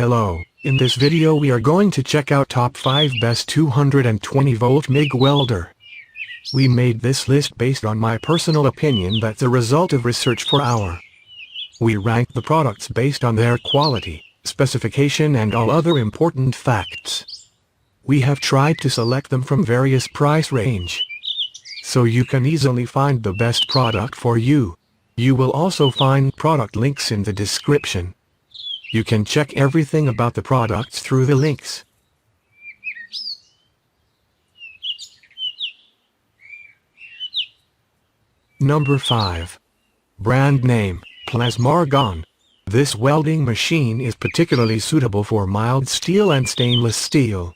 Hello, in this video we are going to check out top 5 best 220 volt MIG welder. We made this list based on my personal opinion that's a result of research for We rank the products based on their quality, specification and all other important facts. We have tried to select them from various price range, so you can easily find the best product for you. You will also find product links in the description. You can check everything about the products through the links. Number 5. Brand name, Plasmargon. This welding machine is particularly suitable for mild steel and stainless steel.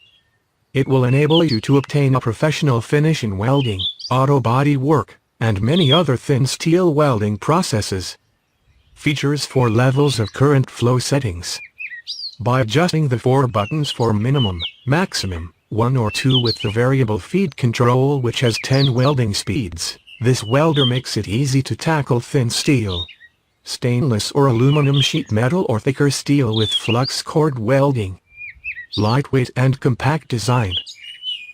It will enable you to obtain a professional finish in welding, auto body work, and many other thin steel welding processes. Features 4 levels of current flow settings. By adjusting the 4 buttons for minimum, maximum, 1 or 2 with the variable feed control which has 10 welding speeds, this welder makes it easy to tackle thin steel, stainless or aluminum sheet metal or thicker steel with flux cord welding. Lightweight and compact design.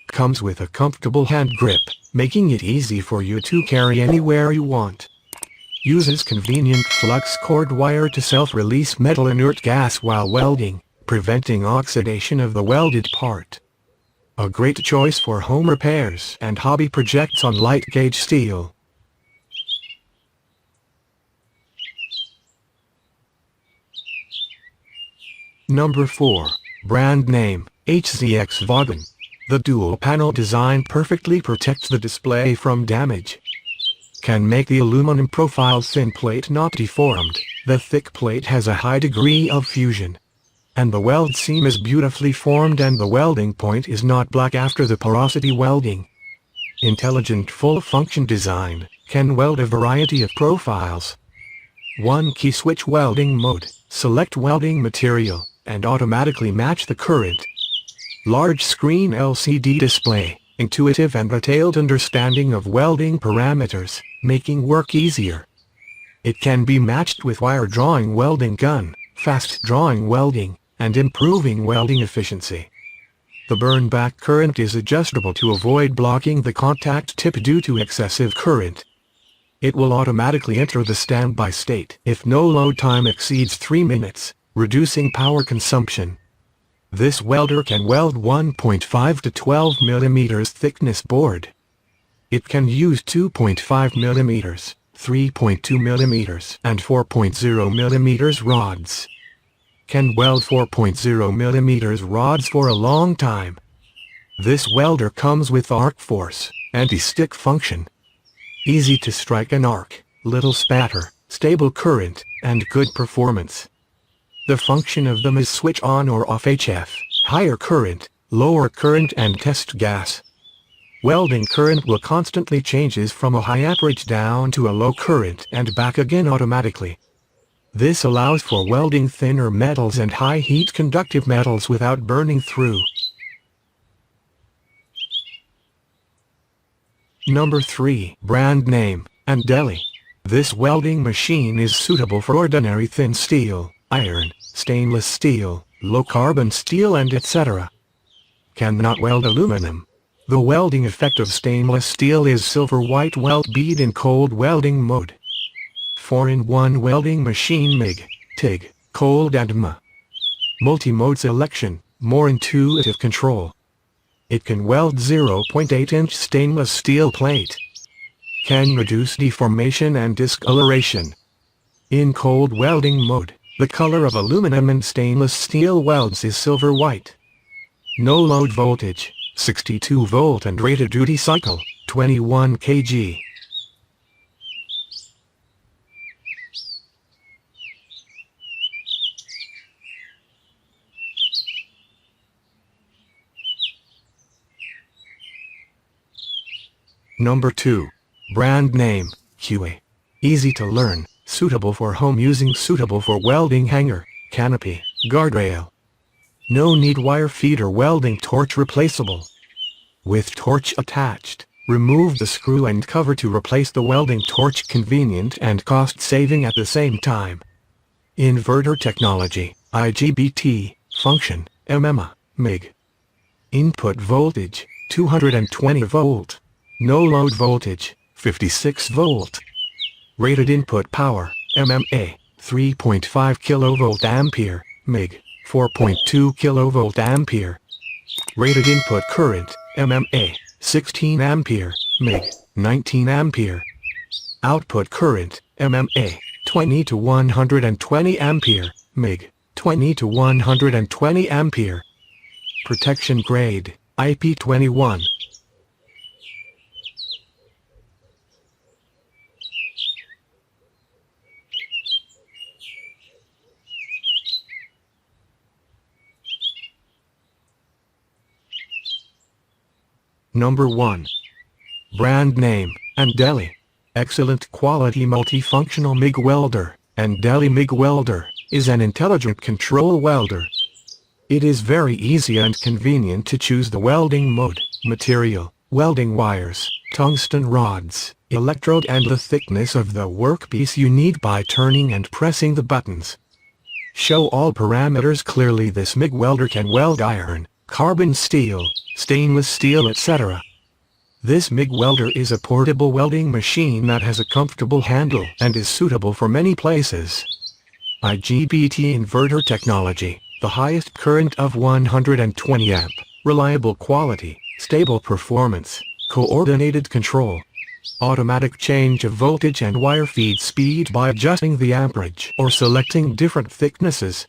Comes with a comfortable hand grip, making it easy for you to carry anywhere you want. Uses convenient flux cord wire to self-release metal inert gas while welding, preventing oxidation of the welded part. A great choice for home repairs and hobby projects on light gauge steel. Number 4. Brand name, HZX Vaughan. The dual panel design perfectly protects the display from damage. Can make the aluminum profile thin plate not deformed. The thick plate has a high degree of fusion, and the weld seam is beautifully formed and the welding point is not black after the porosity welding. Intelligent full function design, can weld a variety of profiles. 1 key switch welding mode, select welding material, and automatically match the current. Large screen LCD display, intuitive and detailed understanding of welding parameters, making work easier. It can be matched with wire drawing welding gun, fast drawing welding, and improving welding efficiency. The burn back current is adjustable to avoid blocking the contact tip due to excessive current. It will automatically enter the standby state if no load time exceeds 3 minutes, reducing power consumption. This welder can weld 1.5 to 12 mm thickness board. It can use 2.5 mm, 3.2 mm, and 4.0 mm rods. Can weld 4.0 mm rods for a long time. This welder comes with arc force, anti-stick function. Easy to strike an arc, little spatter, stable current, and good performance. The function of them is switch on or off HF, higher current, lower current and test gas. Welding current will constantly changes from a high amperage down to a low current and back again automatically. This allows for welding thinner metals and high heat conductive metals without burning through. Number 3. Brand name, Andeli. This welding machine is suitable for ordinary thin steel, iron, stainless steel, low-carbon steel and etc. Cannot weld aluminum. The welding effect of stainless steel is silver-white weld bead in cold welding mode. 4-in-1 welding machine MIG, TIG, cold and MA. Multi-mode selection, more intuitive control. It can weld 0.8-inch stainless steel plate. Can reduce deformation and discoloration. In cold welding mode, the color of aluminum and stainless steel welds is silver-white. No load voltage, 62 volt and rated duty cycle, 21 kg. Number 2. Brand name, QA. Easy to learn, suitable for home using, suitable for welding hanger, canopy, guardrail. No need wire feed or welding torch replaceable. With torch attached, remove the screw and cover to replace the welding torch, convenient and cost saving at the same time. Inverter technology, IGBT, Function, Mig. Input voltage, 220 volt. No load voltage, 56 volt. Rated input power, MMA, 3.5 kilovolt ampere, Mig, 4.2 kilovolt ampere. Rated input current, MMA, 16 ampere, Mig, 19 ampere. Output current, MMA, 20 to 120 ampere, Mig, 20 to 120 ampere. Protection grade, IP21. Number 1. Brand name, Andeli. Excellent quality multifunctional MIG welder. Andeli MIG welder is an intelligent control welder. It is very easy and convenient to choose the welding mode, material, welding wires, tungsten rods, electrode and the thickness of the workpiece you need by turning and pressing the buttons. Show all parameters clearly. This MIG welder can weld iron, carbon steel, stainless steel, etc. This MIG welder is a portable welding machine that has a comfortable handle and is suitable for many places. IGBT inverter technology, the highest current of 120 amp, reliable quality, stable performance, coordinated control. Automatic change of voltage and wire feed speed by adjusting the amperage or selecting different thicknesses.